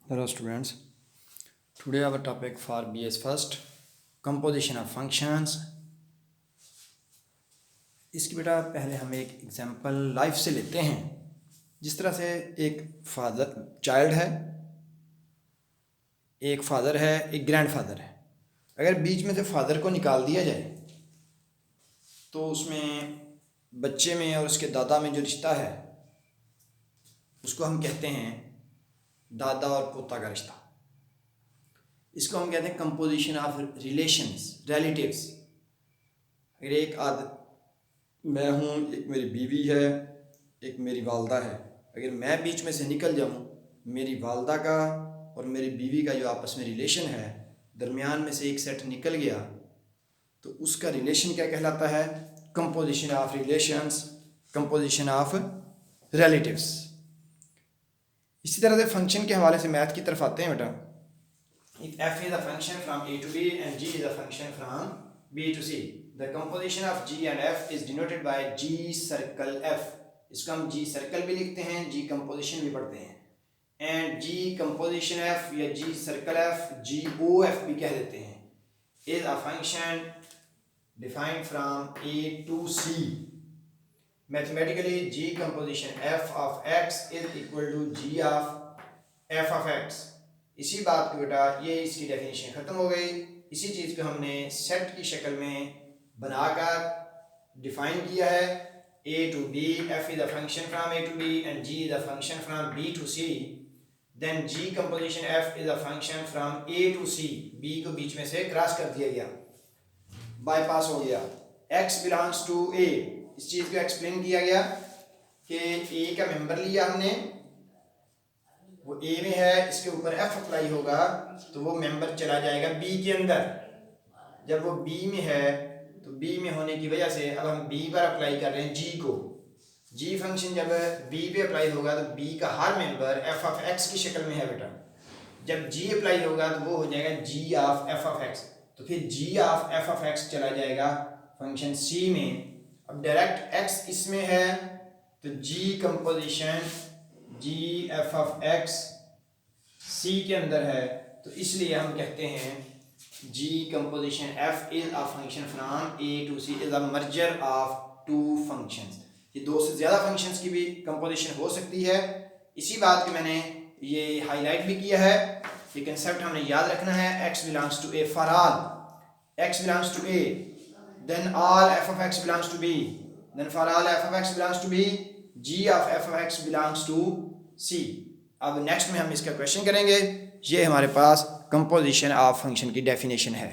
Hello students, today our topic for BS first composition of functions। इसकी बेटा पहले हम एक एग्जांपल लाइफ से लेते हैं। जिस तरह से एक चाइल्ड है, एक फादर है, एक ग्रैंडफादर है। अगर बीच में से फादर को निकाल दिया जाए तो उसमें बच्चे में और उसके दादा में जो रिश्ता है उसको हम कहते हैं दादा और पोता का रिश्ता। इसको हम कहते हैं कंपोजिशन ऑफ रिलेशंस, रिलेटिव्स। अगर एक मैं हूँ, एक मेरी बीवी है, एक मेरी वालदा है। अगर मैं बीच में से निकल जाऊँ, मेरी वालदा का और मेरी बीवी का जो आपस में रिलेशन है, दरमियान में से एक सेट निकल गया तो उसका रिलेशन क्या कहलाता है? Composition of relations, composition of relatives. इसी तरह से फंक्शन के हवाले से मैथ की तरफ आते हैं बेटा। If f is a function from a to b and g is a function from b to c, the composition of g and f is denoted by g circle f। इसको हम g circle भी लिखते हैं, g composition भी पढ़ते हैं। and g composition f या g circle f, g o f भी कह देते हैं, is a function defined from a to c। Mathematically, g composition f of x is equal to g of f of x। इसी बात को बेटा, ये इसकी डेफिनेशन ख़त्म हो गई। इसी चीज़ को हमने सेट की शक्ल में बनाकर डिफाइन किया है। a to b, f is a function from a to b and g is a function from b to c। then g composition f is a function from a to c। b को बीच में से cross कर दिया गया, bypass हो गया। x belongs to a, इस चीज़ को एक्सप्लेन किया गया कि a का मेंबर लिया हमने, वो ए में है, इसके ऊपर एफ अप्लाई होगा तो वो मेंबर चला जाएगा बी के अंदर। जब वो बी में है तो बी में होने की वजह से अब हम बी पर अप्लाई कर रहे हैं जी को। जी फंक्शन जब बी पे अप्लाई होगा तो बी का हर मेंबर एफ ऑफ एक्स की शक्ल में है बेटा। जब जी अप्लाई होगा तो वो हो जाएगा जी ऑफ एफ ऑफ एक्स, तो फिर जी ऑफ एफ ऑफ एक्स चला जाएगा फंक्शन सी में। अब डायरेक्ट एक्स इसमें है तो g composition g f of x c के अंदर है, तो इसलिए हम कहते हैं g composition f is a function from a to c, is a merger of two functions. ये दो से ज़्यादा फंक्शंस की भी कंपोजिशन हो सकती है। इसी बात को मैंने ये हाईलाइट भी किया है। ये कंसेप्ट हमने याद रखना है। X belongs to a for all x belongs to a, then all f of x belongs to b, then for all f of x belongs to b, g of f of x belongs to c। अब next में हम इसका question करेंगे। ये हमारे पास composition of function की definition है।